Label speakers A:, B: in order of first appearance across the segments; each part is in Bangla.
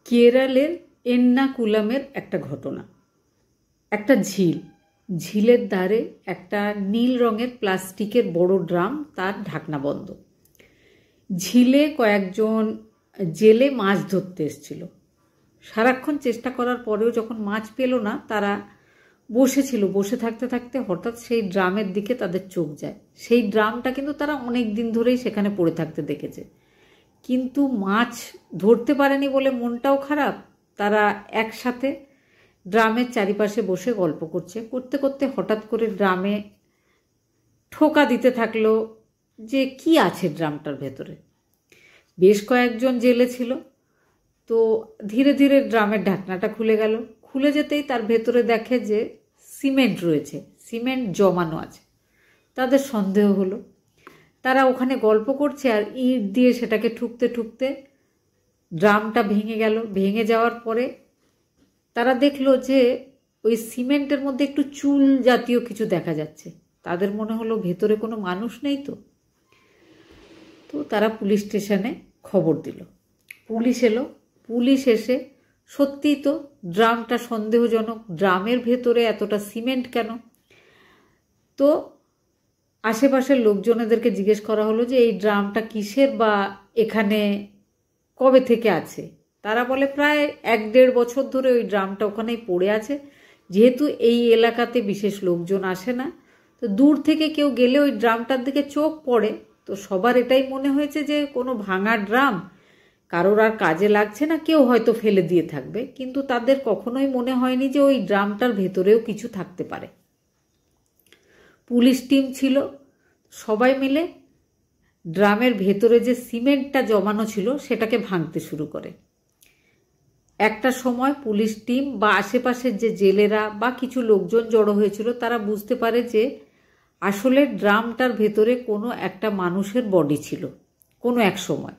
A: কেরলের এর্নাকুলামের একটা ঘটনা। একটা ঝিলের ধারে একটা নীল রঙের প্লাস্টিকের বড় ড্রাম, তার ঢাকনা বন্ধ। ঝিলে কয়েকজন জেলে মাছ ধরতে এসেছিল। সারাক্ষণ চেষ্টা করার পরেও যখন মাছ পেল না, তারা বসেছিল। বসে থাকতে থাকতে হঠাৎ সেই ড্রামের দিকে তাদের চোখ যায়। সেই ড্রামটা কিন্তু তারা অনেক দিন ধরেই সেখানে পড়ে থাকতে দেখেছে, কিন্তু মাছ ধরতে পারেনি বলে মনটাও খারাপ। তারা একসাথে ড্রামের চারিপাশে বসে গল্প করতে করতে হঠাৎ করে ড্রামে ঠোকা দিতে থাকলো যে কি আছে ড্রামটার ভেতরে। বেশ কয়েকজন জেলে ছিল, তো ধীরে ধীরে ড্রামের ঢাকনাটা খুলে গেল। খুলে যেতেই তার ভেতরে দেখে যে সিমেন্ট রয়েছে, সিমেন্ট জমানো আছে। তাদের সন্দেহ হলো। তারা ওখানে গল্প করছে আর ইট দিয়ে সেটাকে ঠুকতে ঠুকতে ড্রামটা ভেঙে গেল। ভেঙে যাওয়ার পরে তারা দেখলো যে ওই সিমেন্টের মধ্যে একটু চুল জাতীয় কিছু দেখা যাচ্ছে। তাদের মনে হলো ভেতরে কোনো মানুষ নেই। তো তারা পুলিশ স্টেশনে খবর দিল। পুলিশ এলো। পুলিশ এসে সত্যিই তো ড্রামটা সন্দেহজনক, ড্রামের ভেতরে এতটা সিমেন্ট কেন? তো আশেপাশের লোকজনেদেরকে জিজ্ঞেস করা হলো যে এই ড্রামটা কিসের বা এখানে কবে থেকে আছে। তারা বলে প্রায় 1-1.5 বছর ধরে ওই ড্রামটা ওখানেই পড়ে আছে। যেহেতু এই এলাকাতে বিশেষ লোকজন আসে না, তো দূর থেকে কেউ গেলে ওই ড্রামটার দিকে চোখ পড়ে, তো সবার এটাই মনে হয়েছে যে কোনো ভাঙা ড্রাম, কারোর আর কাজে লাগছে না, কেউ হয়তো ফেলে দিয়ে থাকবে। কিন্তু তাদের কখনোই মনে হয়নি যে ওই ড্রামটার ভেতরেও কিছু থাকতে পারে। পুলিশ টিম ছিল, সবাই মিলে ড্রামের ভেতরে যে সিমেন্টটা জমানো ছিল সেটাকে ভাঙতে শুরু করে। একটা সময় পুলিশ টিম বা আশেপাশের যে জেলেরা বা কিছু লোকজন জড়ো হয়েছিল, তারা বুঝতে পারে যে আসলে ড্রামটার ভেতরে কোনো একটা মানুষের বডি ছিল কোনো এক সময়।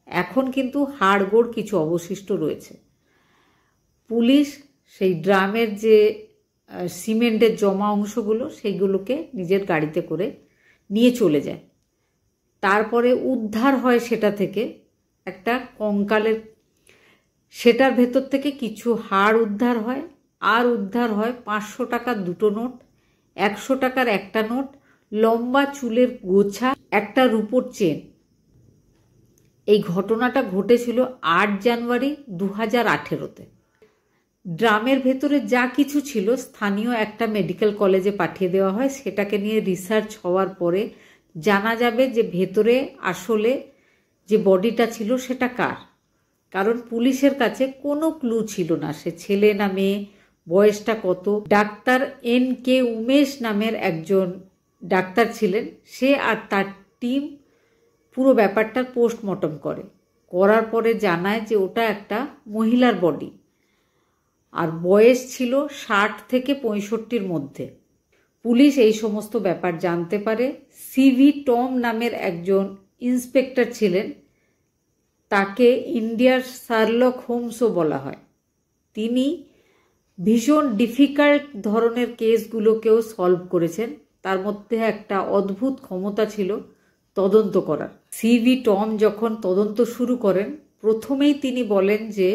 A: এখন কিন্তু হাড়গোড় কিছু অবশিষ্ট রয়েছে। পুলিশ সেই ড্রামের যে সিমেন্টের জমা অংশগুলো সেইগুলোকে নিজের গাড়িতে করে নিয়ে চলে যায়। তারপরে উদ্ধার হয় সেটা থেকে একটা কঙ্কালের, সেটার ভেতর থেকে কিছু হাড় উদ্ধার হয়। আর উদ্ধার হয় 500 টাকার 2টো নোট, 100 টাকার একটা নোট, লম্বা চুলের গোছা, একটা রূপোর চেন। এই ঘটনাটা ঘটেছিল 8 জানুয়ারি 2018-তে। ড্রামের ভেতরে যা কিছু ছিল স্থানীয় একটা মেডিকেল কলেজে পাঠিয়ে দেওয়া হয়। সেটাকে নিয়ে রিসার্চ হওয়ার পরে জানা যাবে যে ভেতরে আসলে যে বডিটা ছিল সেটা কার। কারণ পুলিশের কাছে কোনো ক্লু ছিল না, সে ছেলে না মেয়ে, বয়সটা কত। ডাক্তার NK উমেশ নামের একজন ডাক্তার ছিলেন, সে আর তার টিম পুরো ব্যাপারটার পোস্টমর্টম করার পরে জানায় যে ওটা একটা মহিলার বডি, আর বয়স ছিল 60 থেকে 65-র মধ্যে। পুলিশ এই সমস্ত ব্যাপার জানতে পারে। CV টম নামের একজন ইন্সপেক্টর ছিলেন, তাকে ইন্ডিয়ার শার্লক হোমসও বলা হয়। তিনি ভীষণ ডিফিকাল্ট ধরনের কেসগুলোকেও সলভ করেছেন। তার মধ্যে একটা অদ্ভুত ক্ষমতা ছিল তদন্ত করার। CV টম যখন তদন্ত শুরু করেন, প্রথমেই তিনি বলেন যে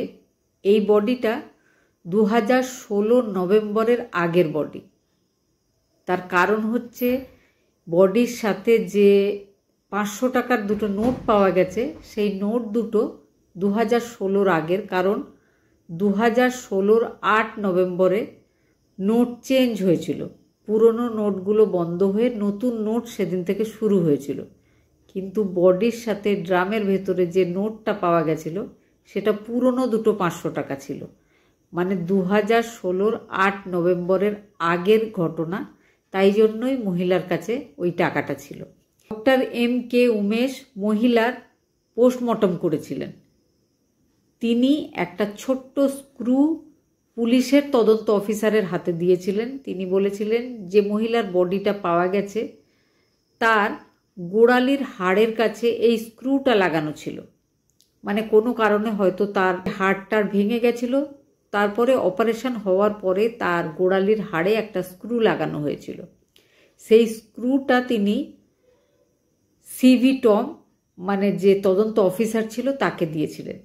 A: এই বডিটা 2016 নভেম্বরের আগের বডি। তার কারণ হচ্ছে বডির সাথে যে 500 টাকার 2টো নোট পাওয়া গেছে, সেই নোট দুটো 2016 আগের। কারণ 2016 8 নভেম্বরে নোট চেঞ্জ হয়েছিল। পুরনো নোটগুলো বন্ধ হয়ে নতুন নোট সেদিন থেকে শুরু হয়েছিল। কিন্তু বডির সাথে ড্রামের ভেতরে যে নোটটা পাওয়া গেছিল সেটা পুরনো 2টো 500 টাকা ছিল। মানে 2016 8 নভেম্বরের আগের ঘটনা, তাই জন্যই মহিলার কাছে ওই টাকাটা ছিল। ডক্টর MK উমেশ মহিলার পোস্টমর্টম করেছিলেন। তিনি একটা ছোট্ট স্ক্রু পুলিশের তদন্ত অফিসারের হাতে দিয়েছিলেন। তিনি বলেছিলেন যে মহিলার বডিটা পাওয়া গেছে, তার গোড়ালির হাড়ের কাছে এই স্ক্রুটা লাগানো ছিল। মানে কোনো কারণে হয়তো তার হাড়টার ভেঙে গেছিল, তারপরে অপারেশন হওয়ার পরে তার গোড়ালির হাড়ে একটা স্ক্রু লাগানো হয়েছিল। সেই স্ক্রুটা তিনি CV টম মানে যে তদন্ত অফিসার ছিল তাকে দিয়েছিলেন।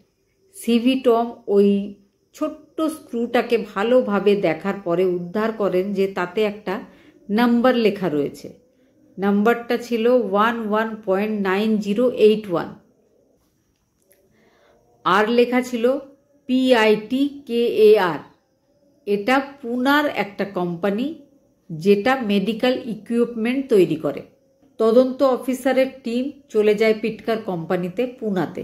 A: সিভি টম ওই ছোট্ট স্ক্রুটাকে ভালোভাবে দেখার পরে উদ্ধার করেন যে তাতে একটা নাম্বার লেখা রয়েছে। নাম্বারটা ছিল 11.9081, আর লেখা ছিল PITKAR। এটা পুনার একটা কোম্পানি যেটা মেডিকেল ইকুইপমেন্ট তৈরি করে। তদন্ত অফিসারের টিম চলে যায় পিটকার কোম্পানিতে পুনাতে।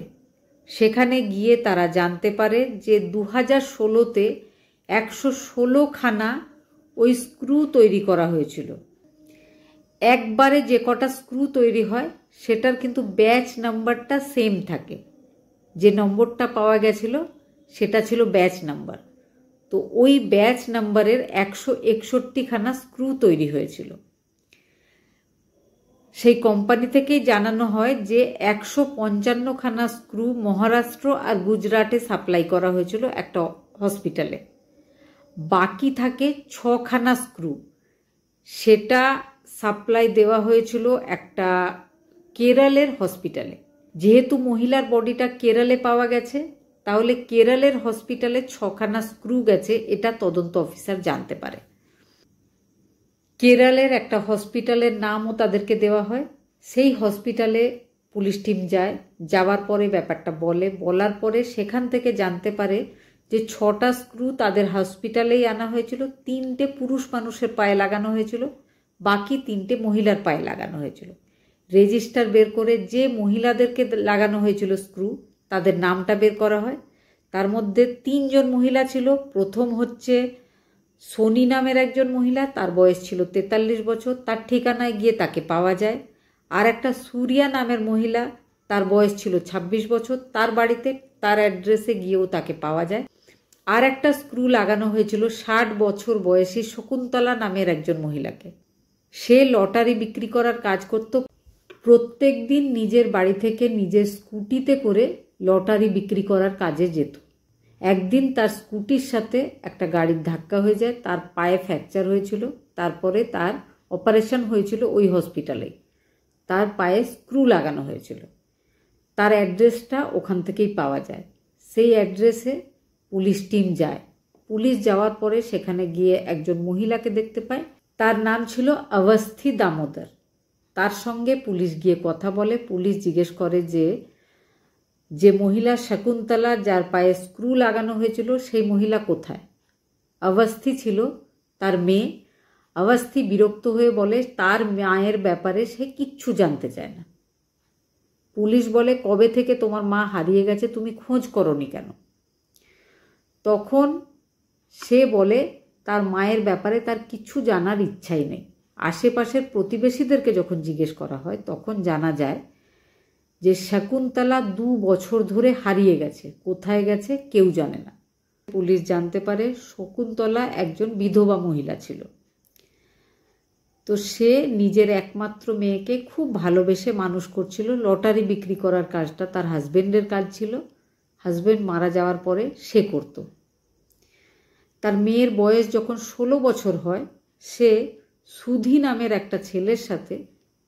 A: সেখানে গিয়ে তারা জানতে পারে যে 2016-তে 116খানা ওই স্ক্রু তৈরি করা হয়েছিল। একবারে যে কটা স্ক্রু তৈরি হয় সেটার কিন্তু ব্যাচ নাম্বারটা সেম থাকে। যে নম্বরটা পাওয়া গেছিল সেটা ছিল ব্যাচ নাম্বার। তো ওই ব্যাচ নাম্বারের 161খানা স্ক্রু তৈরি হয়েছিল। সেই কোম্পানি থেকেই জানানো হয় যে 155খানা স্ক্রু মহারাষ্ট্র আর গুজরাটে সাপ্লাই করা হয়েছিল একটা হসপিটালে। বাকি থাকে 6খানা স্ক্রু, সেটা সাপ্লাই দেওয়া হয়েছিল একটা কেরলের হসপিটালে। যেহেতু মহিলার বডিটা কেরলে পাওয়া গেছে, তাহলে কেরলের হসপিটালে 6খানা স্ক্রু গেছে, এটা তদন্ত অফিসার জানতে পারে। কেরলের একটা হসপিটালের নামও তাদেরকে দেওয়া হয়। সেই হসপিটালে পুলিশ টিম যায়, যাওয়ার পরে ব্যাপারটা বলার পরে সেখান থেকে জানতে পারে যে 6টা স্ক্রু তাদের হসপিটালেই আনা হয়েছিল, 3টে পুরুষ মানুষের পায়ে লাগানো হয়েছিল, বাকি 3টে মহিলার পায়ে লাগানো হয়েছিল। রেজিস্টার বের করে যে মহিলাদেরকে লাগানো হয়েছিল স্ক্রু তাদের নামটা বের করা হয়। তার মধ্যে 3জন মহিলা ছিল। প্রথম হচ্ছে সোনি নামের একজন মহিলা, তার বয়স ছিল 43 বছর, তার ঠিকানায় গিয়ে তাকে পাওয়া যায়। আর একটা সুরিয়া নামের মহিলা, তার বয়স ছিল 26 বছর, তার বাড়িতে তার অ্যাড্রেসে গিয়েও তাকে পাওয়া যায়। আর একটা স্ক্রু লাগানো হয়েছিল 60 বছর বয়সী শকুন্তলা নামের একজন মহিলাকে। সে লটারি বিক্রি করার কাজ করত। প্রত্যেক দিন নিজের বাড়ি থেকে নিজের স্কুটিতে করে লটারি বিক্রি করার কাজে যেত। একদিন তার স্কুটির সাথে একটা গাড়ির ধাক্কা হয়ে যায়, তার পায়ে ফ্র্যাকচার হয়েছিল। তারপরে তার অপারেশন হয়েছিল ওই হসপিটালেই, তার পায়ে স্ক্রু লাগানো হয়েছিল। তার অ্যাড্রেসটা ওখান থেকেই পাওয়া যায়। সেই অ্যাড্রেসে পুলিশ টিম যায়। পুলিশ যাওয়ার পরে সেখানে গিয়ে একজন মহিলাকে দেখতে পায়, তার নাম ছিল অবস্থি দামোদর। তার সঙ্গে পুলিশ গিয়ে কথা বলে। পুলিশ জিজ্ঞেস করে যে মহিলা শকুন্তলা যার পায়ে স্ক্রু লাগানো হয়েছিল সেই মহিলা কোথায়? অবস্থি ছিল তার মেয়ে। অবস্থি বিরক্ত হয়ে বলে তার মায়ের ব্যাপারে সে কিচ্ছু জানতে চায় না। পুলিশ বলে কবে থেকে তোমার মা হারিয়ে গেছে, তুমি খোঁজ করনি কেন? তখন সে বলে তার মায়ের ব্যাপারে তার কিছু জানার ইচ্ছাই নেই। আশেপাশের প্রতিবেশীদেরকে যখন জিজ্ঞেস করা হয় তখন জানা যায় যে শকুন্তলা 2 বছর ধরে হারিয়ে গেছে। কোথায় গেছে কেউ জানে না। পুলিশ জানতে পারে শকুন্তলা একজন বিধবা মহিলা ছিল। তো সে নিজের একমাত্র মেয়েকে খুব ভালোবেসে মানুষ করছিল। লটারি বিক্রি করার কাজটা তার হাজবেন্ডের কাজ ছিল। হাজবেন্ড মারা যাওয়ার পরে সে করত। তার মেয়ের বয়স যখন 16 বছর হয়, সে সুধি নামের একটা ছেলের সাথে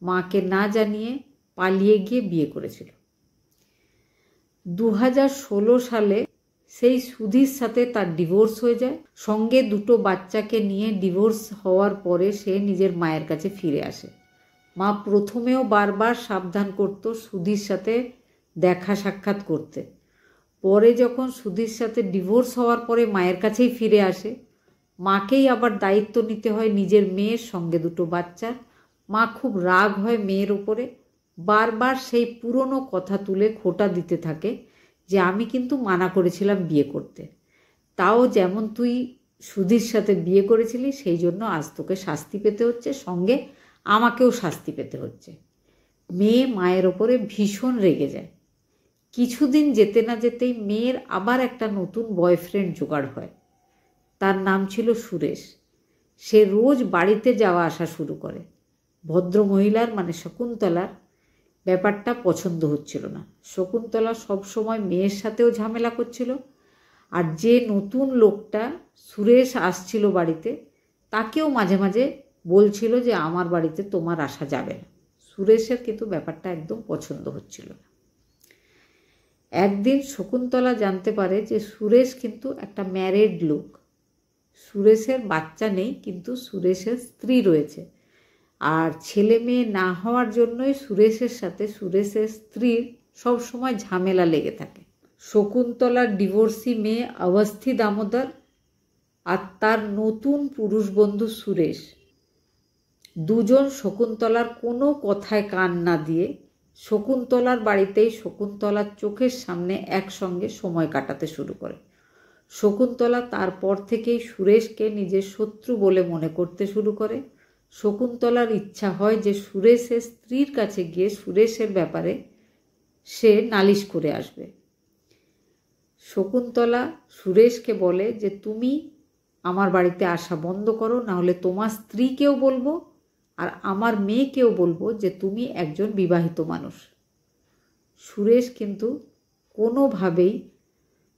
A: মাকে না জানিয়ে পালিয়ে গিয়ে বিয়ে করেছিল। 2016 সালে সেই সুধির সাথে তার ডিভোর্স হয়ে যায়। সঙ্গে 2টো বাচ্চাকে নিয়ে ডিভোর্স হওয়ার পরে সে নিজের মায়ের কাছে ফিরে আসে। মা প্রথমেও বারবার সাবধান করত সুধির সাথে দেখা সাক্ষাৎ করতে। পরে যখন সুধির সাথে ডিভোর্স হওয়ার পরে মায়ের কাছেই ফিরে আসে, মাকেই আবার দায়িত্ব নিতে হয় নিজের মেয়ের সঙ্গে 2টো বাচ্চার। মা খুব রাগ হয় মেয়ের ওপরে। বারবার সেই পুরনো কথা তুলে খোঁটা দিতে থাকে যে আমি কিন্তু মানা করেছিলাম বিয়ে করতে, তাও যেমন তুই সুধীর সাথে বিয়ে করেছিলি সেই জন্য আজ তোকে শাস্তি পেতে হচ্ছে, সঙ্গে আমাকেও শাস্তি পেতে হচ্ছে। মেয়ে মায়ের ওপরে ভীষণ রেগে যায়। কিছুদিন যেতে না যেতেই মেয়ের আবার একটা নতুন বয়ফ্রেন্ড জোগাড় হয়। তার নাম ছিল সুরেশ। সে রোজ বাড়িতে যাওয়া আসা শুরু করে। ভদ্রমহিলার মানে শকুন্তলার ব্যাপারটা পছন্দ হচ্ছিল না। শকুন্তলা সবসময় মেয়ের সাথেও ঝামেলা করছিল। আর যে নতুন লোকটা সুরেশ আসছিল বাড়িতে, তাকেও মাঝে মাঝে বলছিল যে আমার বাড়িতে তোমার আসা যাবে না। সুরেশের কিন্তু ব্যাপারটা একদম পছন্দ হচ্ছিল না। একদিন শকুন্তলা জানতে পারে যে সুরেশ কিন্তু একটা ম্যারিড লোক। সুরেশের বাচ্চা নেই, কিন্তু সুরেশের স্ত্রী রয়েছে। আর ছেলে মেয়ে না হওয়ার জন্যই সুরেশের সাথে সুরেশের স্ত্রীর সবসময় ঝামেলা লেগে থাকে। শকুন্তলার ডিভোর্সি মেয়ে অবস্থি দামোদর আর তার নতুন পুরুষ বন্ধু সুরেশ, দুজন শকুন্তলার কোনো কথায় কান না দিয়ে শকুন্তলার বাড়িতেই শকুন্তলার চোখের সামনে একসঙ্গে সময় কাটাতে শুরু করে। শকুন্তলা তারপর থেকেই সুরেশকে নিজের শত্রু বলে মনে করতে শুরু করে। শকুন্তলার ইচ্ছা হয় যে সুরেশের স্ত্রীর কাছে গিয়ে সুরেশের ব্যাপারে সে নালিশ করে আসবে। শকুন্তলা সুরেশকে বলে যে তুমি আমার বাড়িতে আসা বন্ধ করো, নাহলে তোমার স্ত্রীকেও বলবো আর আমার মেয়েকেও বলবো যে তুমি একজন বিবাহিত মানুষ। সুরেশ কিন্তু কোনোভাবেই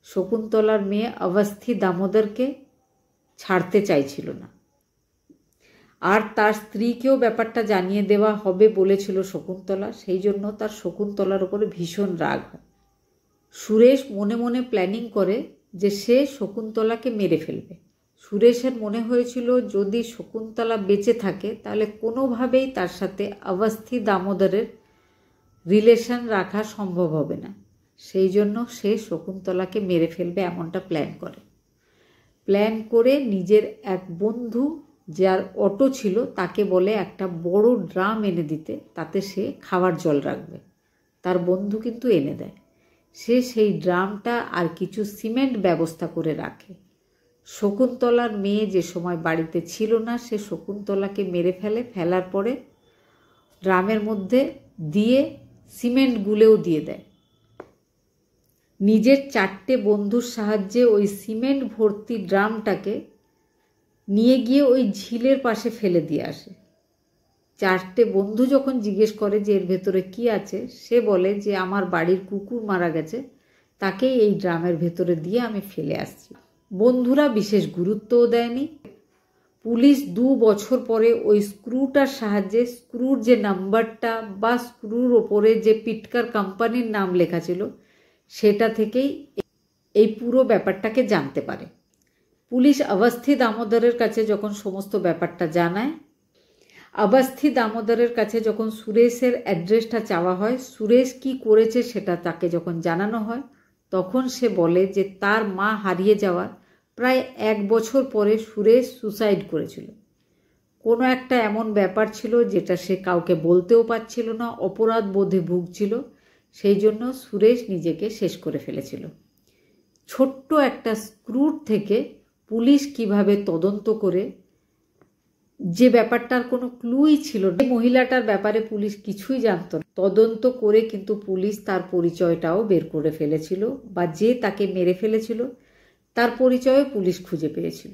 A: শকুন্তলার মেয়ে অবস্থি দামোদরকে ছাড়তে চাইছিল না। আর তার স্ত্রীকেও ব্যাপারটা জানিয়ে দেওয়া হবে বলেছিল শকুন্তলা, সেই জন্য তার শকুন্তলার উপরে ভীষণ রাগ হয়। সুরেশ মনে মনে প্ল্যানিং করে যে সে শকুন্তলাকে মেরে ফেলবে। সুরেশের মনে হয়েছিল যদি শকুন্তলা বেঁচে থাকে তাহলে কোনোভাবেই তার সাথে অবস্থি দামোদরের রিলেশন রাখা সম্ভব হবে না। সেই জন্য সে শকুন্তলাকে মেরে ফেলবে এমনটা প্ল্যান করে নিজের এক বন্ধু যার অটো ছিল তাকে বলে একটা বড় ড্রাম এনে দিতে, তাতে সে খাবার জল রাখবে। তার বন্ধু কিন্তু এনে দেয়। সে সেই ড্রামটা আর কিছু সিমেন্ট ব্যবস্থা করে রাখে। শকুন্তলার মেয়ে যে সময় বাড়িতে ছিল না, সে শকুন্তলাকে মেরে ফেলার পরে ড্রামের মধ্যে দিয়ে সিমেন্ট গুলেও দিয়ে দেয়। নিজের 4টে বন্ধুর সাহায্যে ওই সিমেন্ট ভর্তি ড্রামটাকে নিয়ে গিয়ে ওই ঝিলের পাশে ফেলে দিয়ে আসে। 4টে বন্ধু যখন জিজ্ঞেস করে যে এর ভেতরে কি আছে, সে বলে যে আমার বাড়ির কুকুর মারা গেছে, তাকেই এই ড্রামের ভেতরে দিয়ে আমি ফেলে আসছি। বন্ধুরা বিশেষ গুরুত্বও দেয়নি। পুলিশ 2 বছর পরে ওই স্ক্রুটার সাহায্যে স্ক্রুর যে নাম্বারটা বা স্ক্রুর ওপরে যে পিটকার কোম্পানির নাম লেখা ছিল সেটা থেকেই এই পুরো ব্যাপারটাকে জানতে পারে। পুলিশ অবস্থি দামোদরের কাছে যখন সমস্ত ব্যাপারটা জানায়, অবস্থি দামোদরের কাছে যখন সুরেশের অ্যাড্রেসটা চাওয়া হয়, সুরেশ কি করেছে সেটা তাকে যখন জানানো হয়, তখন সে বলে যে তার মা হারিয়ে যাওয়ার প্রায় 1 বছর পরে সুরেশ সুসাইড করেছিল। কোনো একটা এমন ব্যাপার ছিল যেটা সে কাউকে বলতেও পারছিল না, অপরাধ বোধে ভুগছিল, সেই জন্য সুরেশ নিজেকে শেষ করে ফেলেছিল। ছোট্ট একটা স্ক্রুর থেকে পুলিশ কিভাবে তদন্ত করে, যে ব্যাপারটার কোনো ক্লুই ছিল না, মহিলাটার ব্যাপারে পুলিশ কিছুই জানত না, তদন্ত করে কিন্তু পুলিশ তার পরিচয়টাও বের করে ফেলেছিল, বা যে তাকে মেরে ফেলেছিল তার পরিচয়ও পুলিশ খুঁজে পেয়েছিল।